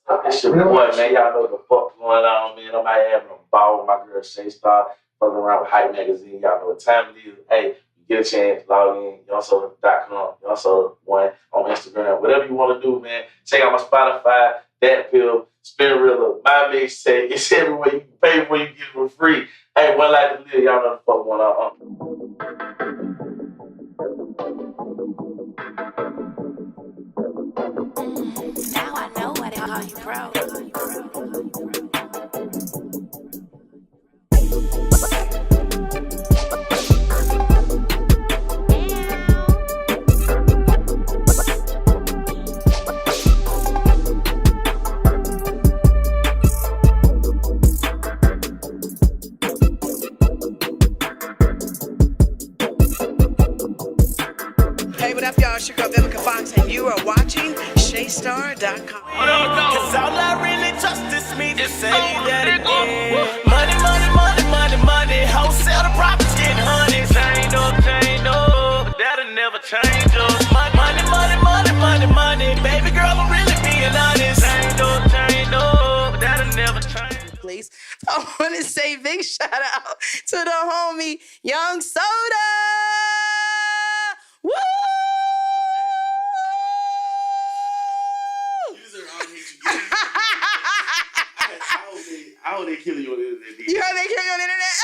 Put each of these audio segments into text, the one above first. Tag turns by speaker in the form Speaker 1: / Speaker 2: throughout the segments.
Speaker 1: It's your boy, man. Y'all know what the fuck going on, man. I'm out having a ball with my girl Shay Star, fucking around with Hype Magazine. Y'all know what time it is. Hey, you get a chance, log in, youngsoda.com, youngsoda1 on Instagram. Whatever you want to do, man. Check out my Spotify, Dat Pill, Spinrilla, my mixtape. It's everywhere. You can pay for you get it for free. Hey, one life to live. Y'all know the fuck going on.
Speaker 2: Now I know why they call you pro.
Speaker 3: Hey, what up, y'all? It's your girl, Vivica Fox, and you are watching ShayStar.com.
Speaker 4: Cause all I really trust is me to say that again. Money, money, money, money, money. Wholesale the profits getting honey. Chain up, that'll never change up. Money, money, money, money, money. Baby girl, I'm really being honest. Chain up, that'll never change.
Speaker 3: Please, I want to say big shout out to the homie Young Soda. Woo!
Speaker 1: I hope they killing you on the internet.
Speaker 3: You heard they kill you on the internet?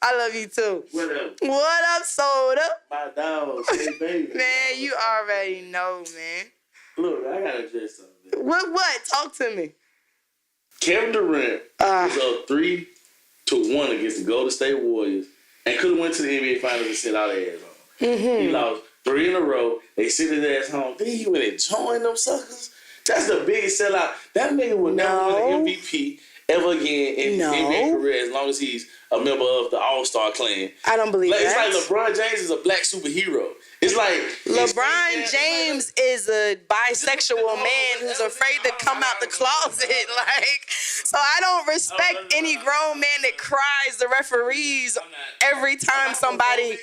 Speaker 3: I love you too.
Speaker 1: What up?
Speaker 3: What up, Soda?
Speaker 1: My dog, Shay baby.
Speaker 3: Man, you already know, man.
Speaker 1: Look, I gotta address something.
Speaker 3: What? Talk to me.
Speaker 1: Kevin Durant was up 3-1 against the Golden State Warriors and could have went to the NBA Finals and sent all their ass home.
Speaker 3: Mm-hmm.
Speaker 1: He lost 3 in a row. They sent his ass home. Then he went and joined them suckers. That's the biggest sellout. That nigga will never win an MVP ever again in his NBA career as long as he's a member of the All-Star clan.
Speaker 3: I don't believe that.
Speaker 1: It's like LeBron James is a black superhero. It's like
Speaker 3: LeBron James is a bisexual man who's afraid to come out the closet. So I don't respect any grown man that cries the referees every time somebody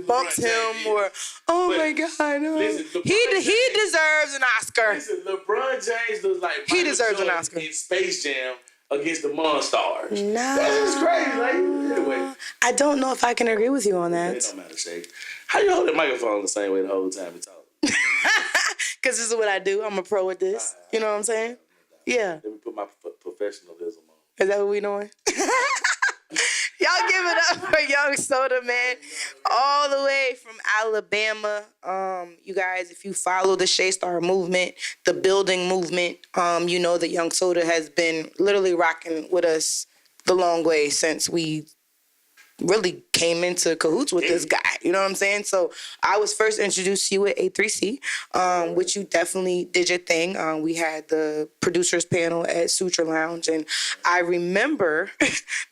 Speaker 3: bumps him or, oh my God, no. He deserves an Oscar.
Speaker 1: Listen, LeBron James looks like
Speaker 3: he deserves an Oscar
Speaker 1: in Space Jam against the Monstars.
Speaker 3: No.
Speaker 1: That's just crazy. Like, anyway.
Speaker 3: I don't know if I can agree with you on that.
Speaker 1: It don't matter, Shay. How you hold the microphone the same way the whole time you talk?
Speaker 3: Because this is what I do. I'm a pro at this. You know what I'm saying? Yeah.
Speaker 1: Let me put my professionalism on.
Speaker 3: Is that what we doing? Y'all give it up for Young Soda, man. All the way from Alabama. You guys, if you follow the Shay Star movement, the building movement, you know that Young Soda has been literally rocking with us the long way since we really came into cahoots with this guy. You know what I'm saying? So I was first introduced to you at A3C, which you definitely did your thing. We had the producers panel at Suture Lounge, and I remember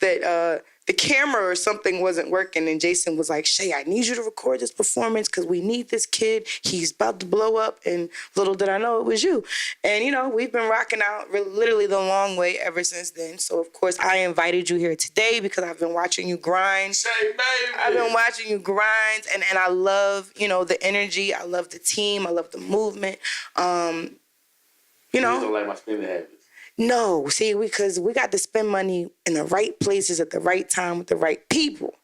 Speaker 3: that the camera or something wasn't working, and Jason was like, Shay, I need you to record this performance because we need this kid. He's about to blow up, and little did I know it was you. And, you know, we've been rocking out literally the long way ever since then. So, of course, I invited you here today because I've been watching you grind.
Speaker 1: Shay, baby.
Speaker 3: I've been watching you grind, and I love, you know, the energy. I love the team. I love the movement. You know.
Speaker 1: You don't like my spending habits.
Speaker 3: No, see, because we got to spend money in the right places at the right time with the right people.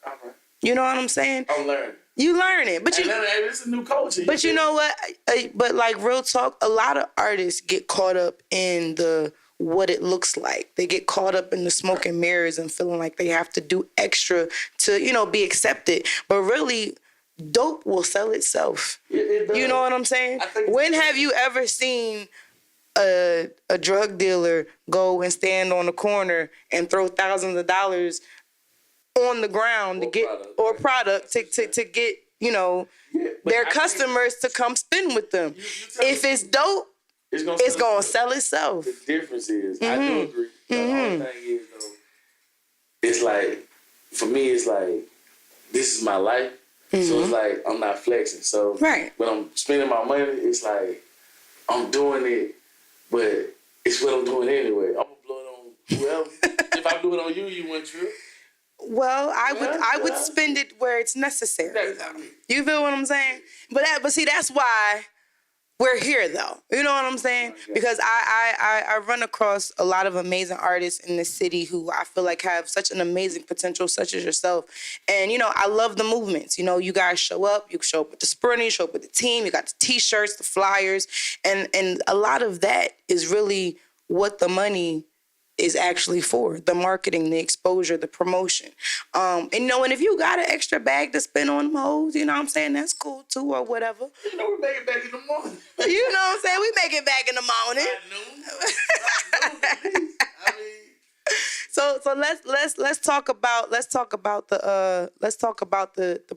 Speaker 1: All right.
Speaker 3: You know what I'm saying?
Speaker 1: I'm learning.
Speaker 3: You learn it, but
Speaker 1: it's a new culture.
Speaker 3: But you know what? But like real talk, a lot of artists get caught up in the what it looks like. They get caught up in the smoke and mirrors and feeling like they have to do extra to, you know, be accepted. But really, dope will sell itself.
Speaker 1: It does.
Speaker 3: You know what I'm saying? When have you ever seen a drug dealer go and stand on the corner and throw thousands of dollars on the ground to get product to get, you know, their customers to come spend with them? If it's dope, it's gonna sell itself.
Speaker 1: The difference is, I do agree. The only thing is though, it's like, for me, it's like, this is my life. So it's like I'm not flexing. So when I'm spending my money, it's like I'm doing it, but it's what I'm doing anyway. I'm gonna blow it on whoever. If I do it on you, you wouldn't trip.
Speaker 3: Well, I would spend it where it's necessary. You feel what I'm saying? But see, that's why we're here though. You know what I'm saying? Because I run across a lot of amazing artists in the city who I feel like have such an amazing potential, such as yourself. And, you know, I love the movements. You know, you guys show up, you show up with the sprinter, you show up with the team, you got the t-shirts, the flyers, and a lot of that is really what the money is actually for: the marketing, the exposure, the promotion. And you know, and if you got an extra bag to spend on them hoes, you know what I'm saying, that's cool too, or whatever.
Speaker 1: You know, we make it back in the morning.
Speaker 3: You know what I'm saying? We make it back in the morning.
Speaker 1: At least. I mean,
Speaker 3: So let's talk about the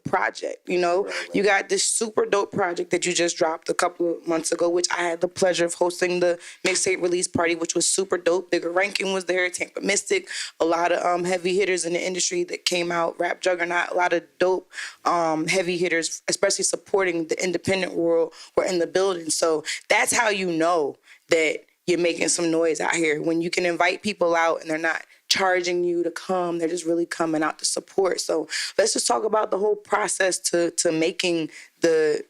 Speaker 3: project. You know, you got this super dope project that you just dropped a couple of months ago, which I had the pleasure of hosting the mixtape release party, which was super dope. Bigger Ranking was there, Tampa Mystic, a lot of heavy hitters in the industry that came out, Rap Juggernaut, a lot of dope heavy hitters, especially supporting the independent world, were in the building. So that's how you know that you're making some noise out here, when you can invite people out and they're not charging you to come. They're just really coming out to support. So let's just talk about the whole process to making the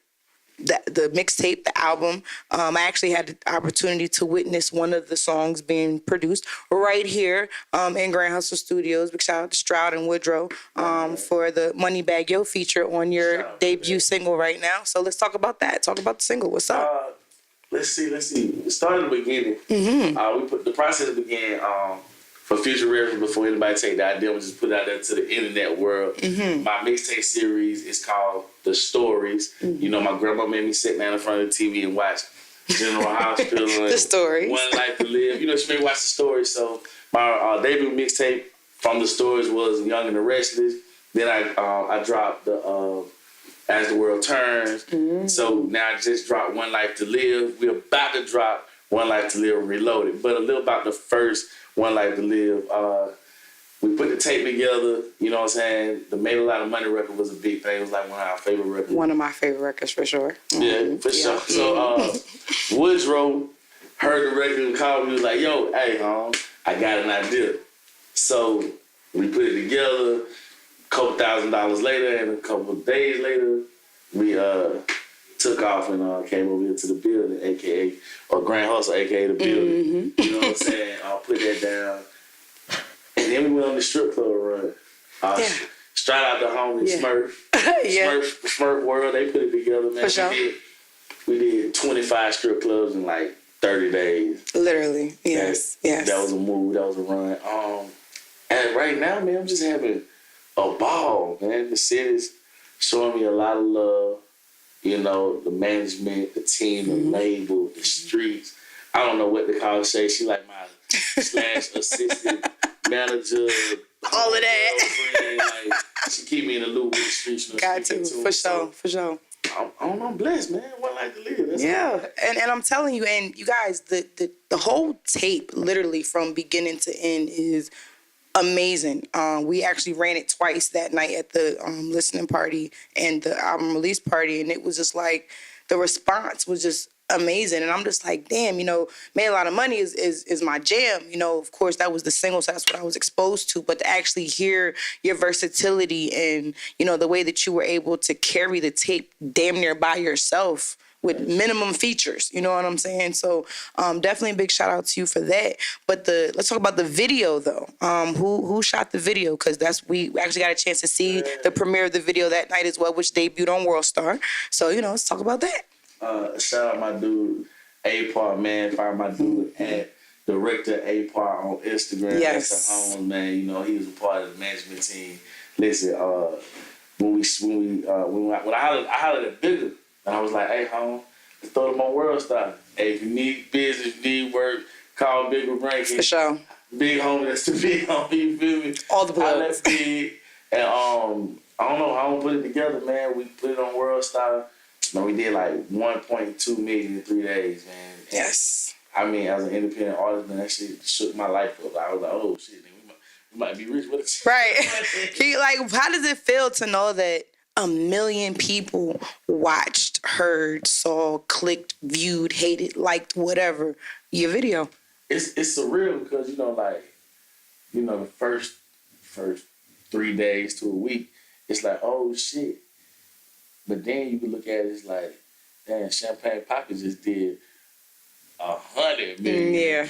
Speaker 3: mixtape, the album. I actually had the opportunity to witness one of the songs being produced right here in Grand Hustle Studios. Big shout out to Stroud and Woodrow for the Moneybag Yo feature on your debut single right now. So let's talk about that. Talk about the single. What's up?
Speaker 1: Let's see. It started in the beginning. We put the process began for future reference before anybody take the idea. We just put it out there to the internet world. My mixtape series is called The Stories. You know, my grandma made me sit down in front of the TV and watch General Hospital.
Speaker 3: The Stories.
Speaker 1: One Life to Live. You know, she made me watch The Stories. So my debut mixtape from The Stories was Young and the Restless. Then I dropped the As the World Turns. So now I just dropped One Life to Live. We're about to drop One Life to Live Reloaded. But a little about the first One Life to Live. We put the tape together, you know what I'm saying? The Made a Lot of Money record was a big thing. It was like one of our favorite records.
Speaker 3: One of my favorite records for sure.
Speaker 1: Yeah, for sure. So Woodrow heard the record and called me. He was like, yo, hey, I got an idea. So we put it together. Couple $1,000s later, and a couple of days later, we took off and came over here to the building, aka or Grand Hustle, aka the building. You know what I'm saying? I'll put that down, and then we went on the strip club run. Straight out the homie Smurf, Smurf World. They put it together, man. For sure. We did 25 strip clubs in like 30 days. Literally, yes. That was a move. That was a run. And right now, man, I'm just having a ball, man. The city's showing me a lot of love. You know, the management, the team, the label, the streets. I don't know what to call Shay. She like my / assistant manager.
Speaker 3: All of that.
Speaker 1: Like, she keep me in the loop with the streets. You know,
Speaker 3: got to, for sure.
Speaker 1: I'm blessed, man. One life to live. That's
Speaker 3: and I'm telling you, and you guys, the whole tape, literally from beginning to end, is amazing. We actually ran it twice that night at the listening party and the album release party, and it was just like the response was just amazing. And I'm just like, damn, you know, Made a Lot of Money is my jam. You know, of course that was the single, so that's what I was exposed to. But to actually hear your versatility and, you know, the way that you were able to carry the tape damn near by yourself with minimum features, you know what I'm saying? So definitely a big shout out to you for that. But let's talk about the video though. Who shot the video? Because we actually got a chance to see the premiere of the video that night as well, which debuted on World Star. So, you know, let's talk about that.
Speaker 1: Shout out my dude A-Part, man. Follow my dude at Director A-Part on Instagram.
Speaker 3: Yes.
Speaker 1: That's a home, man. You know, he was a part of the management team. Listen, when I hollered at Bigger, and I was like, hey, home, let's throw them on World Star. Hey, if you need business, you need work, call Bigger Ranking.
Speaker 3: For sure.
Speaker 1: Big homie, that's the big homie, you feel me?
Speaker 3: All the plugs.
Speaker 1: Big. And I don't know how I'm put it together, man. We put it on World Star. Man, we did like 1.2 million in 3 days, man. And
Speaker 3: yes.
Speaker 1: I mean, as an independent artist, man, that shit shook my life up. I was like, oh, shit, man, we might be rich with it.
Speaker 3: Right. How does it feel to know that 1 million people watched, heard, saw, clicked, viewed, hated, liked, whatever, your video?
Speaker 1: It's surreal because, the first 3 days to a week, it's like, oh, shit. But then you can look at it, it's like, damn, Champagne Poppy just did 100 million.
Speaker 3: Yeah.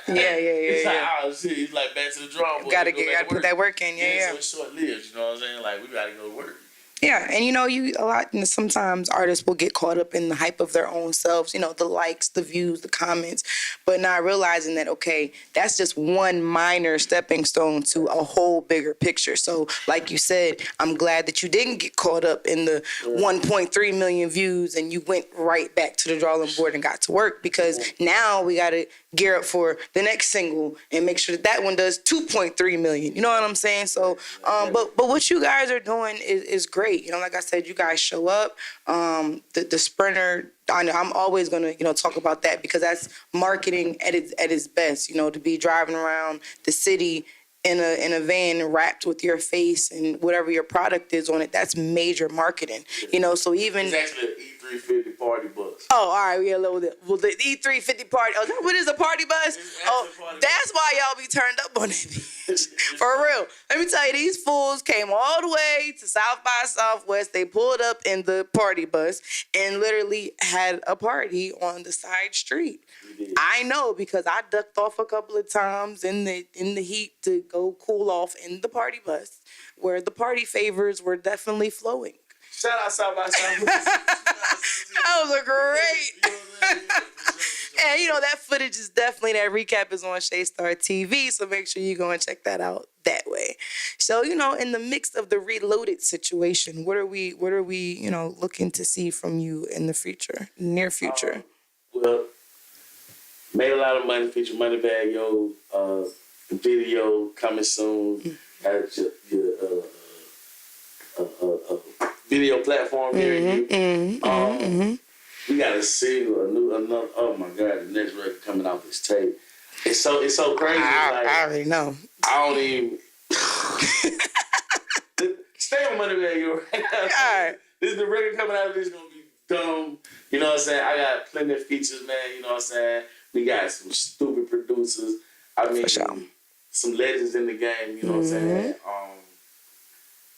Speaker 1: It's like,
Speaker 3: Yeah.
Speaker 1: oh shit, it's like back to the drawing board.
Speaker 3: Gotta
Speaker 1: Go back to
Speaker 3: put
Speaker 1: work.
Speaker 3: that work in. Yeah.
Speaker 1: So it's short lived, you know what I'm saying? Like, we gotta go to work.
Speaker 3: Yeah, and sometimes artists will get caught up in the hype of their own selves, the likes, the views, the comments, but not realizing that, okay, that's just one minor stepping stone to a whole bigger picture. So like you said, I'm glad that you didn't get caught up in the 1.3 million views and you went right back to the drawing board and got to work, because now we got to gear up for the next single and make sure that one does 2.3 million. You know what I'm saying? So, but what you guys are doing is great. Like I said, you guys show up. The Sprinter, I know I'm always gonna talk about that, because that's marketing at its best. To be driving around the city in a van wrapped with your face and whatever your product is on it, that's major marketing. So even
Speaker 1: it's actually an E350 party bus.
Speaker 3: Oh, all right, we a little bit. Well, the E350 party. Oh, what is a party bus? That's why y'all be turned up on that bitch. For real. Let me tell you, these fools came all the way to South by Southwest. They pulled up in the party bus and literally had a party on the side street. I know, because I ducked off a couple of times in the heat to go cool off in the party bus, where the party favors were definitely flowing.
Speaker 1: Shout out South by Southwest.
Speaker 3: That was a great. And that footage is definitely, that recap is on Shay Star TV, so make sure you go and check that out that way. So, in the mix of the Reloaded situation, what are we looking to see from you in the future, near future?
Speaker 1: Well, made a lot of money, feature Moneybag Yo, video coming soon. Had your video platform here. We got a single, another. Oh my God, the next record coming off this tape. It's so crazy.
Speaker 3: I already know.
Speaker 1: I don't even stay on Moneybag Yo right now.
Speaker 3: All right.
Speaker 1: This is the record coming out. This is gonna be dumb. You know what I'm saying? I got plenty of features, man. You know what I'm saying? We got some stupid producers. I mean, some legends in the game. You know what I'm saying?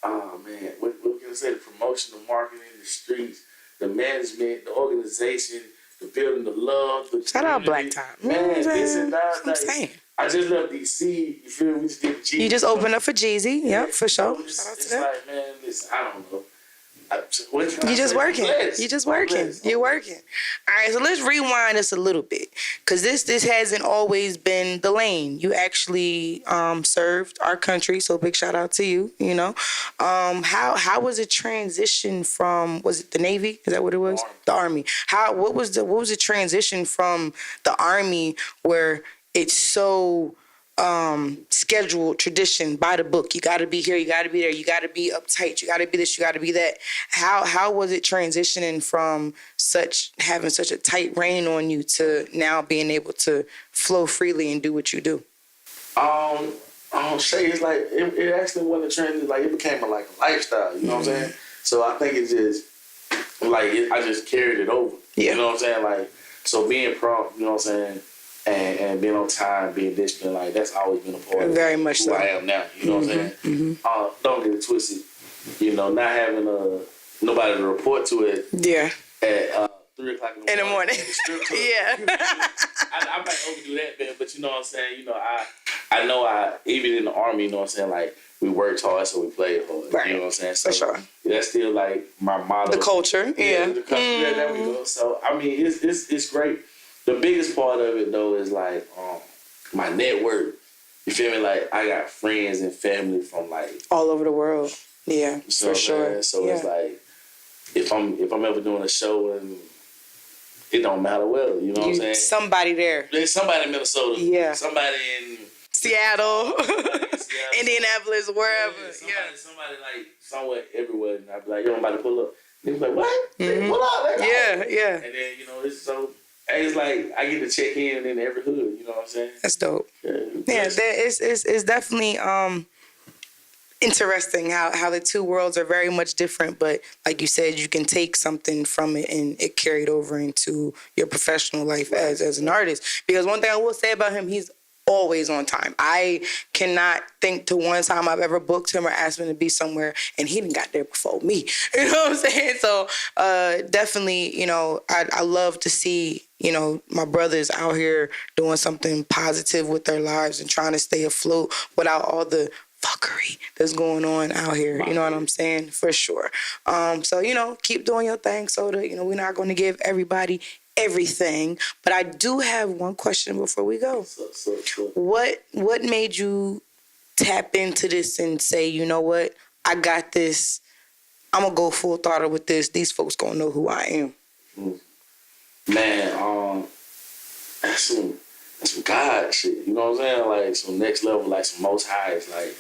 Speaker 1: Oh man, what can I say? The promotion, the marketing, the streets, the management, the organization, the building, the love.
Speaker 3: Shout out Black Time.
Speaker 1: Man, this and that.
Speaker 3: I'm saying.
Speaker 1: I just left DC. You feel me? We just did the G.
Speaker 3: You just opened up for Jeezy. Yep, for sure.
Speaker 1: Shout out to
Speaker 3: that.
Speaker 1: Like, man, listen, I don't know.
Speaker 3: You just working. You just working. You're working. All right, so let's rewind this a little bit, because this hasn't always been the lane. You actually served our country, so big shout out to you. How was it transition from, was it the Navy? Is that what it was? The Army. What was the transition from the Army, where it's so scheduled, tradition, by the book? You got to be here, you got to be there, you got to be uptight, you got to be this, you got to be that. How was it transitioning from having such a tight rein on you to now being able to flow freely and do what you do?
Speaker 1: Shay, it's like it actually wasn't a trend. Like, it became a lifestyle. You know what I'm saying? So I think it's just I just carried it over.
Speaker 3: Yeah.
Speaker 1: You know what I'm saying? Like, so being prompt, you know what I'm saying, and being on time, being disciplined, like, that's always been a part of
Speaker 3: very much
Speaker 1: who
Speaker 3: so.
Speaker 1: I am now. You know what I'm saying? Don't get it twisted. Not having nobody to report to it.
Speaker 3: Yeah.
Speaker 1: At 3 o'clock in the morning.
Speaker 3: Yeah.
Speaker 1: I might overdo that, man, but you know what I'm saying? I know even in the Army, you know what I'm saying, like, we worked hard, so we played hard.
Speaker 3: Right.
Speaker 1: You know what I'm saying? So
Speaker 3: for sure.
Speaker 1: That's still like my motto.
Speaker 3: The culture. Yeah.
Speaker 1: The culture. Yeah, there we go. So I mean, it's great. The biggest part of it though is like my network. You feel me? Like, I got friends and family from like
Speaker 3: all over the world. Yeah, for sure.
Speaker 1: Man? So it's like, if I'm ever doing a show, and it don't matter where, you know what I'm saying?
Speaker 3: Somebody there.
Speaker 1: There's somebody in Minnesota.
Speaker 3: Yeah.
Speaker 1: Somebody in
Speaker 3: Seattle, Indianapolis, wherever.
Speaker 1: Somebody like somewhere, everywhere, and I'd be like, yo, I'm about to pull up. And he's like, what? Pull up. Like,
Speaker 3: yeah.
Speaker 1: And then, it's so, it's like, I get to check in every hood, you know what I'm saying?
Speaker 3: That's dope. Yeah, it's definitely interesting how the two worlds are very much different, but like you said, you can take something from it and it carried over into your professional life as an artist. Because one thing I will say about him, he's always on time. I cannot think to one time I've ever booked him or asked him to be somewhere and he didn't got there before me. You know what I'm saying? So definitely, you know, I love to see, you know, my brothers out here doing something positive with their lives and trying to stay afloat without all the fuckery that's going on out here. You know what I'm saying? For sure. So, you know, keep doing your thing, Soda. You know, we're not going to give everybody everything, but I do have one question before we go. What made you tap into this and say, you know what, I got this, I'm gonna go full throttle with this, these folks gonna know who I am?
Speaker 1: Man, that's some God shit, you know what I'm saying? Like some next level, like some most highs. Like,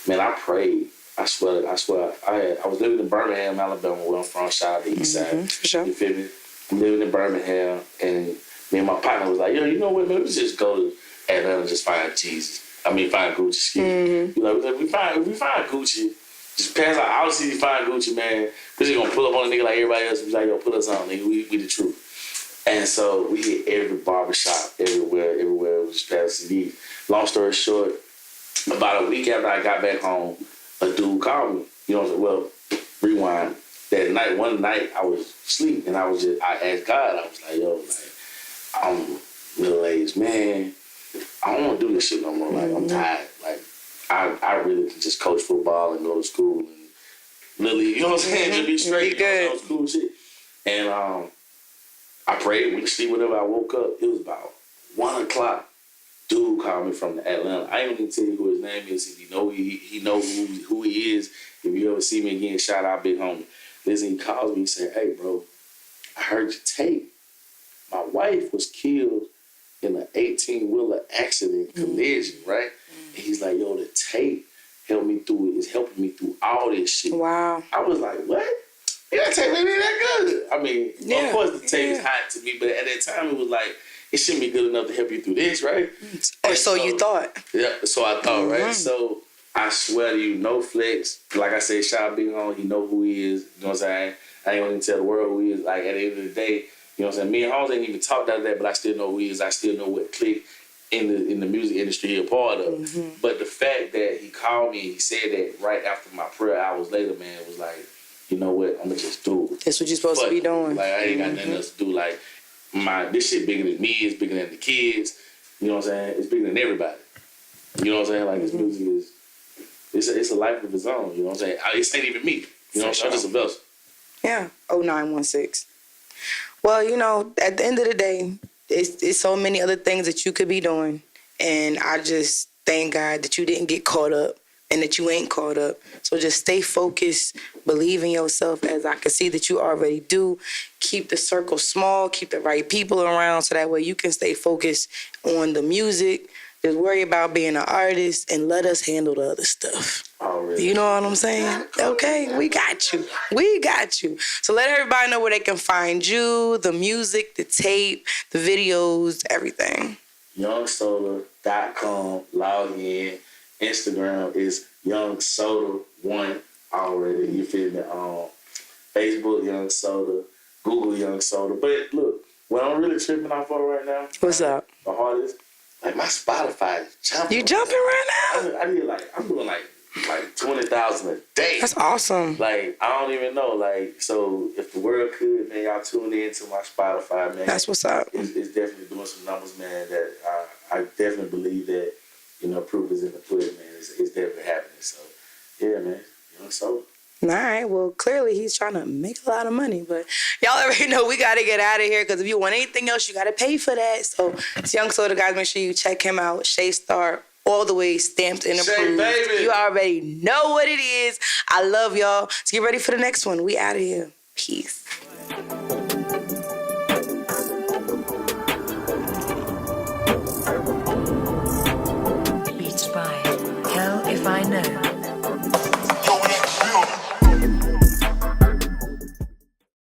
Speaker 1: man, I prayed. I swear. I was living in Birmingham, Alabama, where I'm from, shout out to the East Side.
Speaker 3: For sure.
Speaker 1: You feel me? I'm living in Birmingham, and me and my partner was like, yo, you know what, man, let's just go to Atlanta and just find Jesus. I mean, find Gucci, excuse me. You know, we find Gucci, just pass out, obviously you find Gucci, man, we're just gonna pull up on a nigga like everybody else and be like, yo, put us on, nigga, we the truth. And so we hit every barbershop, everywhere, it was just past CD. Long story short, about a week after I got back home, a dude called me, you know what I'm saying, well, rewind. That night, one night, I was asleep, and I asked God, I was like, yo, like, I'm middle-aged, man. I don't want to do this shit no more. Like, I'm tired. Like, I really can just coach football and go to school and literally, you know what I'm saying, just be straight, you know, school shit. And I prayed, went to sleep, whatever. I woke up, it was about 1 o'clock. Dude called me from Atlanta. I ain't even tell you who his name is. If you know he know who he is. If you ever see me again, shout out Big Homie. Listen, he calls me and said, hey, bro, I heard your tape. My wife was killed in an 18-wheeler accident, collision, right? And he's like, yo, the tape helped me through it. It's helping me through all this shit.
Speaker 3: Wow.
Speaker 1: I was like, what? Yeah, that tape ain't that good. I mean, of course the tape is hot to me, but at that time it was like, it shouldn't be good enough to help you through this, right?
Speaker 3: Or so you thought.
Speaker 1: Yeah, so I thought, right? So I swear to you, no flex. Like I said, shout out Big Homie, he know who he is. You know what I'm saying? I ain't gonna tell the world who he is. Like, at the end of the day, you know what I'm saying? Me and Holmes ain't even talked out of that, but I still know who he is. I still know what clique in the music industry he a part of. But the fact that he called me and he said that right after my prayer hours later, man, was like, you know what? I'm gonna just do it.
Speaker 3: That's what you're supposed to be doing.
Speaker 1: Like, I ain't got nothing else to do. Like, this shit bigger than me. It's bigger than the kids. You know what I'm saying? It's bigger than everybody. You know what I'm saying? Like, this music is, it's a life of its own. You know what I'm saying? It ain't even me. You know what I'm saying? I'm just a vessel.
Speaker 3: Yeah, 0916. Well, you know, at the end of the day, it's so many other things that you could be doing. And I just thank God that you didn't get caught up and that you ain't caught up. So just stay focused, believe in yourself, as I can see that you already do. Keep the circle small, keep the right people around so that way you can stay focused on the music. Just worry about being an artist and let us handle the other stuff. You know what I'm saying? Okay, we got you. We got you. So let everybody know where they can find you, the music, the tape, the videos, everything.
Speaker 1: YoungSoda.com, log in. Instagram is YoungSoda1 already. You feel me? Facebook, Young Soda. Google Young Soda. But look, what I'm really tripping off on right now.
Speaker 3: What's up?
Speaker 1: The hardest. Like, my Spotify is jumping.
Speaker 3: You jumping right now?
Speaker 1: I need I'm doing like 20,000 a day.
Speaker 3: That's awesome.
Speaker 1: Like, I don't even know. Like, so if the world could, man, y'all tune in to my Spotify, man.
Speaker 3: That's what's up.
Speaker 1: It's definitely doing some numbers, man, that I definitely believe that, you know, proof is in the pudding, man. It's definitely happening. So, yeah, man. Young Soda.
Speaker 3: All right. Well, clearly he's trying to make a lot of money, but y'all already know we got to get out of here because if you want anything else, you got to pay for that. So it's Young Soda, guys. Make sure you check him out. Shay Star, all the way stamped and approved.
Speaker 1: Shay, baby.
Speaker 3: You already know what it is. I love y'all. Let's get ready for the next one. We out of here. Peace.